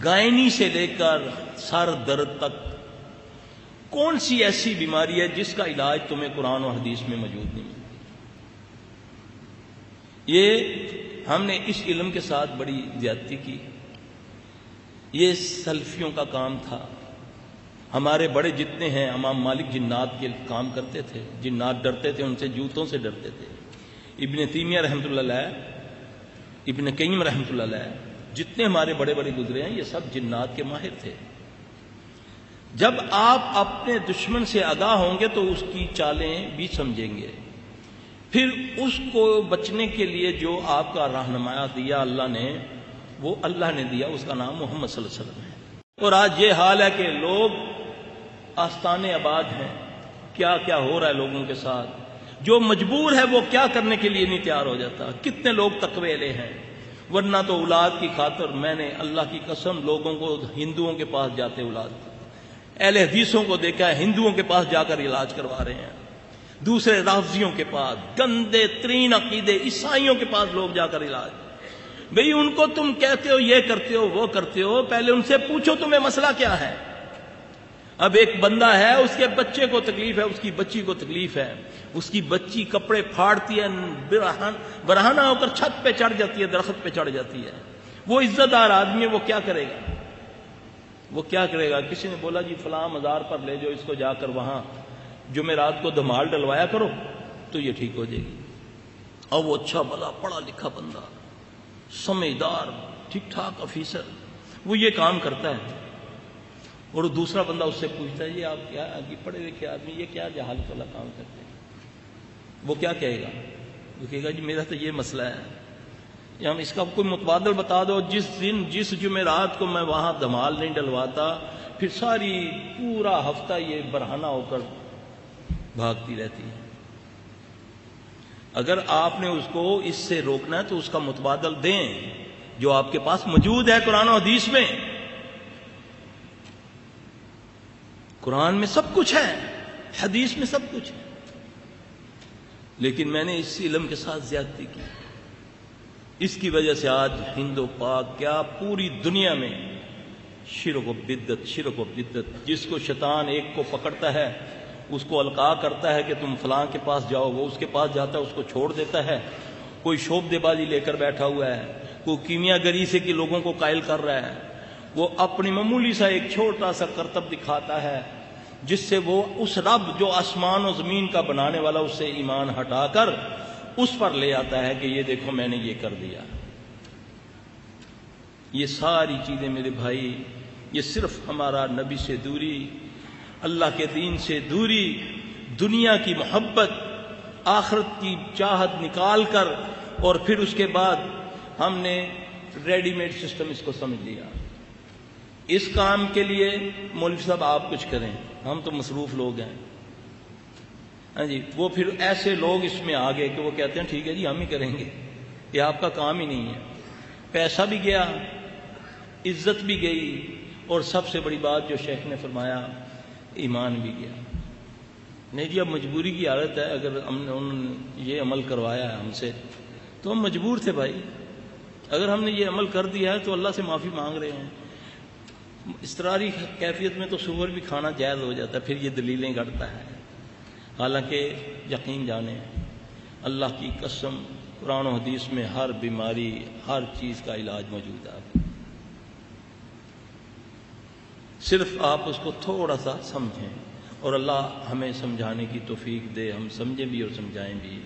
گائنی سے لے کر سر درد تک کون سی ایسی بیماری ہے جس کا علاج تمہیں قرآن و حدیث میں موجود نہیں ملتی؟ یہ ہم نے اس علم کے ساتھ بڑی زیادتی کی. یہ سلفیوں کا کام تھا. ہمارے بڑے جتنے ہیں امام مالک جنات کے کام کرتے تھے. جنات ڈرتے تھے ان سے، جوتوں سے ڈرتے تھے. ابن تیمیہ رحمۃ اللہ علیہ، ابن قیم رحمۃ اللہ علیہ، جتنے ہمارے بڑے بڑے گزرے ہیں یہ سب جنات کے ماہر تھے. جب آپ اپنے دشمن سے آگاہ ہوں گے تو اس کی چالیں بھی سمجھیں گے. پھر اس کو بچنے کے لیے جو آپ کا رہنمایا دیا اللہ نے، وہ اللہ نے دیا، اس کا نام محمد صلی اللہ علیہ وسلم ہے. اور آج یہ حال ہے کہ لوگ آستانے آباد ہیں. کیا کیا ہو رہا ہے لوگوں کے ساتھ. جو مجبور ہے وہ کیا کرنے کے لیے نہیں تیار ہو جاتا. کتنے لوگ تقوی لے ہیں، ورنہ تو اولاد کی خاطر میں نے اللہ کی قسم لوگوں کو ہندوؤں کے پاس جاتے، اولاد اہل حدیثوں کو دیکھا ہے ہندوؤں کے پاس جا کر علاج کروا رہے ہیں، دوسرے رافضیوں کے پاس، گندے ترین عقیدے عیسائیوں کے پاس لوگ جا کر علاج. بھئی ان کو تم کہتے ہو یہ کرتے ہو وہ کرتے ہو، پہلے ان سے پوچھو تمہیں مسئلہ کیا ہے. اب ایک بندہ ہے، اس کے بچے کو تکلیف ہے، اس کی بچی کو تکلیف ہے، اس کی بچی کپڑے پھاڑتی ہے، برہنہ ہو کر چھت پہ چڑھ جاتی ہے، درخت پہ چڑھ جاتی ہے. وہ عزت دار آدمی ہے، وہ کیا کرے گا؟ وہ کیا کرے گا؟ کسی نے بولا جی فلاں مزار پر لے جاؤ اس کو، جا کر وہاں جمعرات کو دھمال ڈلوایا کرو تو یہ ٹھیک ہو جائے گی. اور وہ اچھا بھلا پڑھا لکھا بندہ، سمجھدار، ٹھیک ٹھاک آفیسر، وہ یہ کام کرتا ہے. اور دوسرا بندہ اس سے پوچھتا ہے یہ آپ کیا پڑھے لکھے آدمی یہ کیا جہالت والا کام کرتے ہیں؟ وہ کیا کہے گا؟ وہ کہے گا جی میرا تو یہ مسئلہ ہے، یا ہم اس کا کوئی متبادل بتا دو. جس جمعرات کو میں وہاں دھمال نہیں ڈلواتا، پھر ساری پورا ہفتہ یہ برہنہ ہو کر بھاگتی رہتی ہے. اگر آپ نے اس کو اس سے روکنا ہے تو اس کا متبادل دیں جو آپ کے پاس موجود ہے قرآن و حدیث میں. قرآن میں سب کچھ ہے، حدیث میں سب کچھ ہے، لیکن میں نے اس علم کے ساتھ زیادتی کی. اس کی وجہ سے آج ہند و پاک کیا پوری دنیا میں شرک و بدعت، جس کو شیطان ایک کو پکڑتا ہے اس کو القاء کرتا ہے کہ تم فلاں کے پاس جاؤ، وہ اس کے پاس جاتا ہے، اس کو چھوڑ دیتا ہے. کوئی شعبدے بازی لے کر بیٹھا ہوا ہے، کوئی کیمیا گری سے کہ لوگوں کو قائل کر رہا ہے. وہ اپنی معمولی سا ایک چھوٹا سا کرتب دکھاتا ہے جس سے وہ اس رب جو آسمان و زمین کا بنانے والا اس سے ایمان ہٹا کر اس پر لے آتا ہے کہ یہ دیکھو میں نے یہ کر دیا. یہ ساری چیزیں میرے بھائی، یہ صرف ہمارا نبی سے دوری، اللہ کے دین سے دوری، دنیا کی محبت، آخرت کی چاہت نکال کر، اور پھر اس کے بعد ہم نے ریڈی میڈ سسٹم اس کو سمجھ لیا. اس کام کے لیے مولوی صاحب آپ کچھ کریں، ہم تو مصروف لوگ ہیں. ہاں جی، وہ پھر ایسے لوگ اس میں آ گئے کہ وہ کہتے ہیں ٹھیک ہے جی ہم ہی کریں گے، یہ آپ کا کام ہی نہیں ہے. پیسہ بھی گیا، عزت بھی گئی، اور سب سے بڑی بات جو شیخ نے فرمایا ایمان بھی گیا. نہیں جی اب مجبوری کی حالت ہے، اگر انہوں نے یہ عمل کروایا ہے ہم سے تو ہم مجبور تھے بھائی. اگر ہم نے یہ عمل کر دیا ہے تو اللہ سے معافی مانگ رہے ہیں. اضطراری کیفیت میں تو سور بھی کھانا جائز ہو جاتا ہے، پھر یہ دلیلیں گھڑتا ہے. حالانکہ یقین جانیں اللہ کی قسم قرآن و حدیث میں ہر بیماری، ہر چیز کا علاج موجود ہے. صرف آپ اس کو تھوڑا سا سمجھیں، اور اللہ ہمیں سمجھانے کی توفیق دے، ہم سمجھیں بھی اور سمجھائیں بھی.